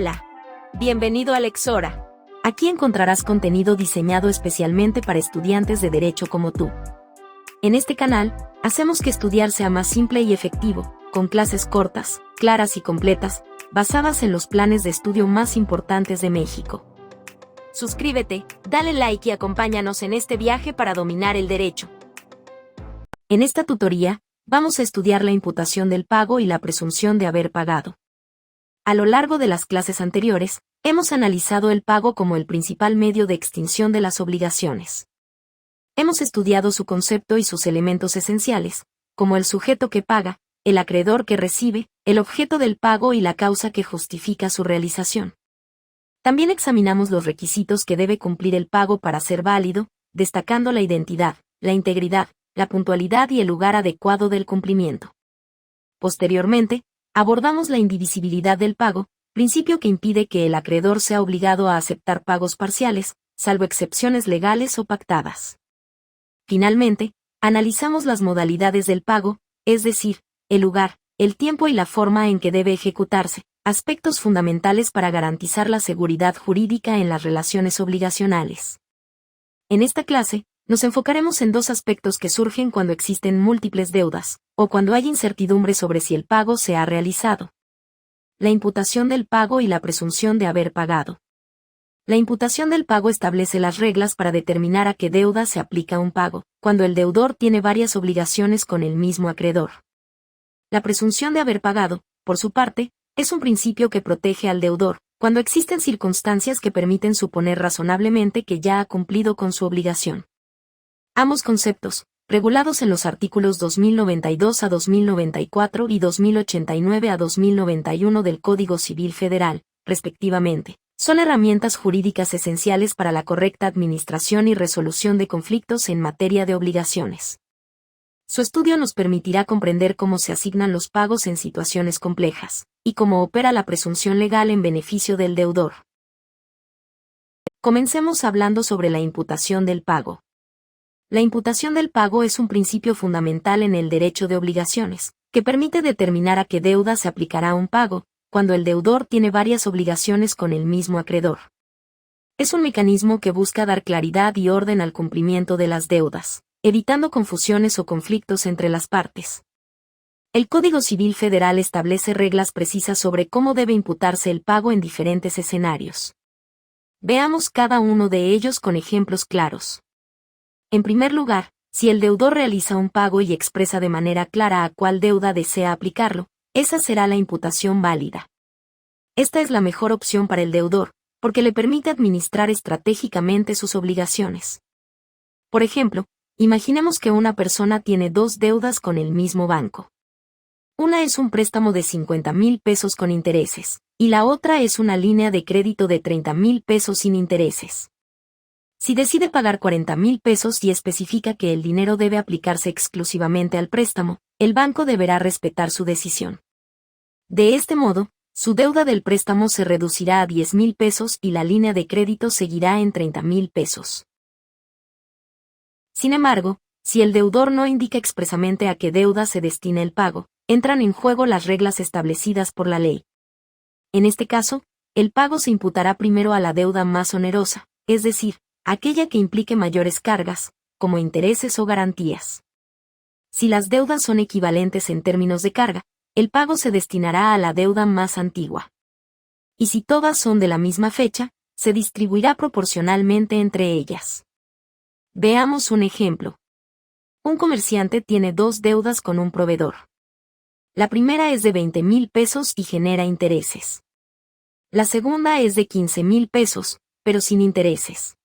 Hola. Bienvenido a Lexora. Aquí encontrarás contenido diseñado especialmente para estudiantes de derecho como tú. En este canal, hacemos que estudiar sea más simple y efectivo, con clases cortas, claras y completas, basadas en los planes de estudio más importantes de México. Suscríbete, dale like y acompáñanos en este viaje para dominar el derecho. En esta tutoría, vamos a estudiar la imputación del pago y la presunción de haber pagado. A lo largo de las clases anteriores, hemos analizado el pago como el principal medio de extinción de las obligaciones. Hemos estudiado su concepto y sus elementos esenciales, como el sujeto que paga, el acreedor que recibe, el objeto del pago y la causa que justifica su realización. También examinamos los requisitos que debe cumplir el pago para ser válido, destacando la identidad, la integridad, la puntualidad y el lugar adecuado del cumplimiento. Posteriormente, abordamos la indivisibilidad del pago, principio que impide que el acreedor sea obligado a aceptar pagos parciales, salvo excepciones legales o pactadas. Finalmente, analizamos las modalidades del pago, es decir, el lugar, el tiempo y la forma en que debe ejecutarse, aspectos fundamentales para garantizar la seguridad jurídica en las relaciones obligacionales. En esta clase, nos enfocaremos en dos aspectos que surgen cuando existen múltiples deudas, o cuando hay incertidumbre sobre si el pago se ha realizado. La imputación del pago y la presunción de haber pagado. La imputación del pago establece las reglas para determinar a qué deuda se aplica un pago, cuando el deudor tiene varias obligaciones con el mismo acreedor. La presunción de haber pagado, por su parte, es un principio que protege al deudor, cuando existen circunstancias que permiten suponer razonablemente que ya ha cumplido con su obligación. Ambos conceptos, regulados en los artículos 2092 a 2094 y 2089 a 2091 del Código Civil Federal, respectivamente, son herramientas jurídicas esenciales para la correcta administración y resolución de conflictos en materia de obligaciones. Su estudio nos permitirá comprender cómo se asignan los pagos en situaciones complejas, y cómo opera la presunción legal en beneficio del deudor. Comencemos hablando sobre la imputación del pago. La imputación del pago es un principio fundamental en el derecho de obligaciones, que permite determinar a qué deuda se aplicará un pago, cuando el deudor tiene varias obligaciones con el mismo acreedor. Es un mecanismo que busca dar claridad y orden al cumplimiento de las deudas, evitando confusiones o conflictos entre las partes. El Código Civil Federal establece reglas precisas sobre cómo debe imputarse el pago en diferentes escenarios. Veamos cada uno de ellos con ejemplos claros. En primer lugar, si el deudor realiza un pago y expresa de manera clara a cuál deuda desea aplicarlo, esa será la imputación válida. Esta es la mejor opción para el deudor, porque le permite administrar estratégicamente sus obligaciones. Por ejemplo, imaginemos que una persona tiene dos deudas con el mismo banco. Una es un préstamo de 50,000 pesos con intereses, y la otra es una línea de crédito de 30,000 pesos sin intereses. Si decide pagar 40,000 pesos y especifica que el dinero debe aplicarse exclusivamente al préstamo, el banco deberá respetar su decisión. De este modo, su deuda del préstamo se reducirá a 10,000 pesos y la línea de crédito seguirá en 30,000 pesos. Sin embargo, si el deudor no indica expresamente a qué deuda se destina el pago, entran en juego las reglas establecidas por la ley. En este caso, el pago se imputará primero a la deuda más onerosa, es decir, aquella que implique mayores cargas, como intereses o garantías. Si las deudas son equivalentes en términos de carga, el pago se destinará a la deuda más antigua. Y si todas son de la misma fecha, se distribuirá proporcionalmente entre ellas. Veamos un ejemplo. Un comerciante tiene dos deudas con un proveedor. La primera es de 20,000 pesos y genera intereses. La segunda es de 15,000 pesos, pero sin intereses.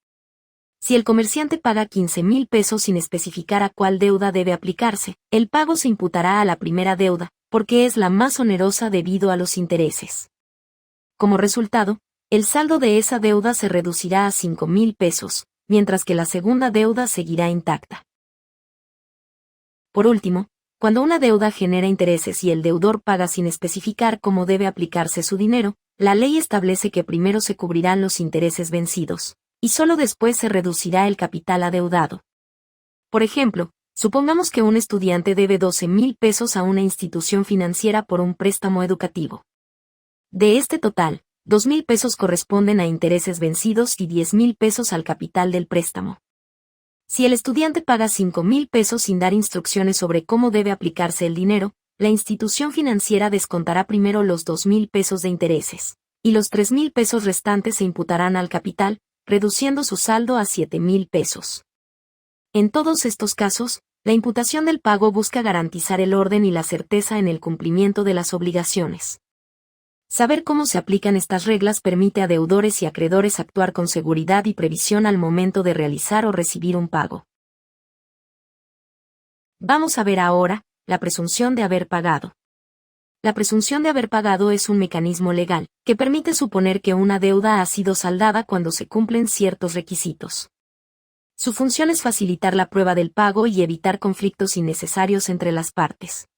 Si el comerciante paga 15,000 pesos sin especificar a cuál deuda debe aplicarse, el pago se imputará a la primera deuda, porque es la más onerosa debido a los intereses. Como resultado, el saldo de esa deuda se reducirá a 5,000 pesos, mientras que la segunda deuda seguirá intacta. Por último, cuando una deuda genera intereses y el deudor paga sin especificar cómo debe aplicarse su dinero, la ley establece que primero se cubrirán los intereses vencidos, y solo después se reducirá el capital adeudado. Por ejemplo, supongamos que un estudiante debe 12,000 pesos a una institución financiera por un préstamo educativo. De este total, 2,000 pesos corresponden a intereses vencidos y 10,000 pesos al capital del préstamo. Si el estudiante paga 5,000 pesos sin dar instrucciones sobre cómo debe aplicarse el dinero, la institución financiera descontará primero los 2,000 pesos de intereses, y los 3,000 pesos restantes se imputarán al capital, reduciendo su saldo a 7,000 pesos. En todos estos casos, la imputación del pago busca garantizar el orden y la certeza en el cumplimiento de las obligaciones. Saber cómo se aplican estas reglas permite a deudores y acreedores actuar con seguridad y previsión al momento de realizar o recibir un pago. Vamos a ver ahora la presunción de haber pagado. La presunción de haber pagado es un mecanismo legal que permite suponer que una deuda ha sido saldada cuando se cumplen ciertos requisitos. Su función es facilitar la prueba del pago y evitar conflictos innecesarios entre las partes.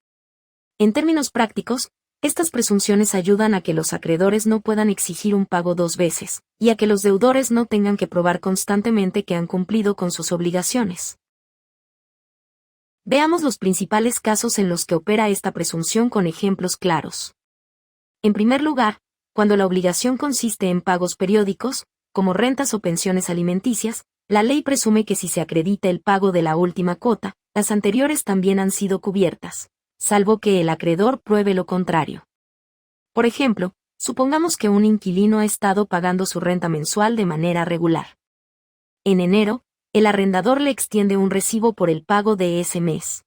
En términos prácticos, estas presunciones ayudan a que los acreedores no puedan exigir un pago dos veces, y a que los deudores no tengan que probar constantemente que han cumplido con sus obligaciones. Veamos los principales casos en los que opera esta presunción con ejemplos claros. En primer lugar, cuando la obligación consiste en pagos periódicos, como rentas o pensiones alimenticias, la ley presume que si se acredita el pago de la última cuota, las anteriores también han sido cubiertas, salvo que el acreedor pruebe lo contrario. Por ejemplo, supongamos que un inquilino ha estado pagando su renta mensual de manera regular. En enero, el arrendador le extiende un recibo por el pago de ese mes.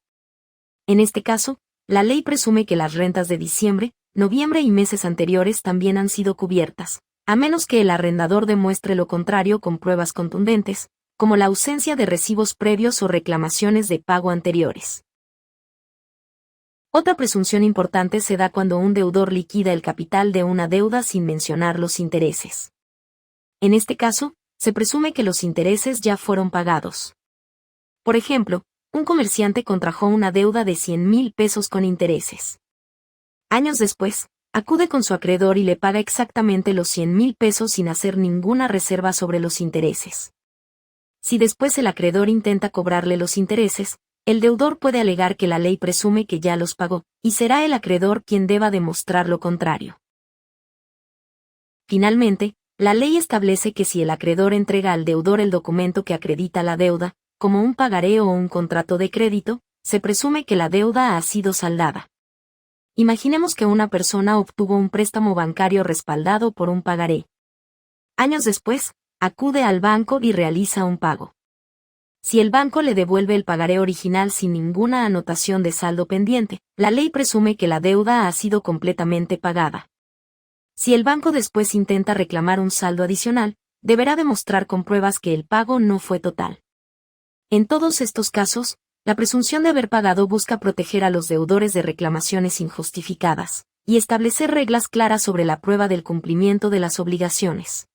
En este caso, la ley presume que las rentas de diciembre, noviembre y meses anteriores también han sido cubiertas, a menos que el arrendador demuestre lo contrario con pruebas contundentes, como la ausencia de recibos previos o reclamaciones de pago anteriores. Otra presunción importante se da cuando un deudor liquida el capital de una deuda sin mencionar los intereses. En este caso, se presume que los intereses ya fueron pagados. Por ejemplo, un comerciante contrajo una deuda de 100,000 pesos con intereses. Años después, acude con su acreedor y le paga exactamente los 100,000 pesos sin hacer ninguna reserva sobre los intereses. Si después el acreedor intenta cobrarle los intereses, el deudor puede alegar que la ley presume que ya los pagó, y será el acreedor quien deba demostrar lo contrario. Finalmente, la ley establece que si el acreedor entrega al deudor el documento que acredita la deuda, como un pagaré o un contrato de crédito, se presume que la deuda ha sido saldada. Imaginemos que una persona obtuvo un préstamo bancario respaldado por un pagaré. Años después, acude al banco y realiza un pago. Si el banco le devuelve el pagaré original sin ninguna anotación de saldo pendiente, la ley presume que la deuda ha sido completamente pagada. Si el banco después intenta reclamar un saldo adicional, deberá demostrar con pruebas que el pago no fue total. En todos estos casos, la presunción de haber pagado busca proteger a los deudores de reclamaciones injustificadas, y establecer reglas claras sobre la prueba del cumplimiento de las obligaciones.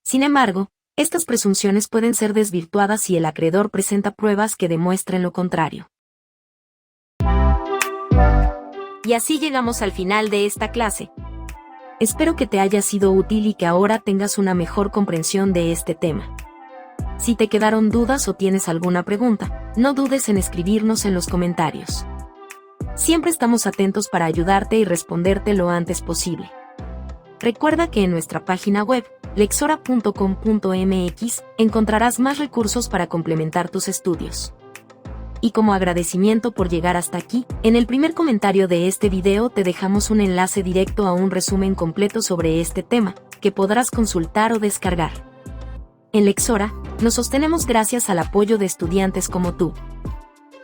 Sin embargo, estas presunciones pueden ser desvirtuadas si el acreedor presenta pruebas que demuestren lo contrario. Y así llegamos al final de esta clase. Espero que te haya sido útil y que ahora tengas una mejor comprensión de este tema. Si te quedaron dudas o tienes alguna pregunta, no dudes en escribirnos en los comentarios. Siempre estamos atentos para ayudarte y responderte lo antes posible. Recuerda que en nuestra página web, lexora.com.mx, encontrarás más recursos para complementar tus estudios. Y como agradecimiento por llegar hasta aquí, en el primer comentario de este video te dejamos un enlace directo a un resumen completo sobre este tema, que podrás consultar o descargar. En Lexora, nos sostenemos gracias al apoyo de estudiantes como tú.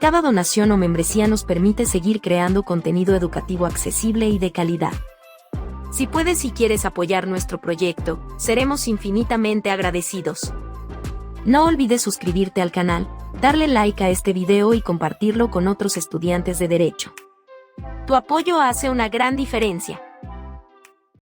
Cada donación o membresía nos permite seguir creando contenido educativo accesible y de calidad. Si puedes y quieres apoyar nuestro proyecto, seremos infinitamente agradecidos. No olvides suscribirte al canal, darle like a este video y compartirlo con otros estudiantes de Derecho. Tu apoyo hace una gran diferencia.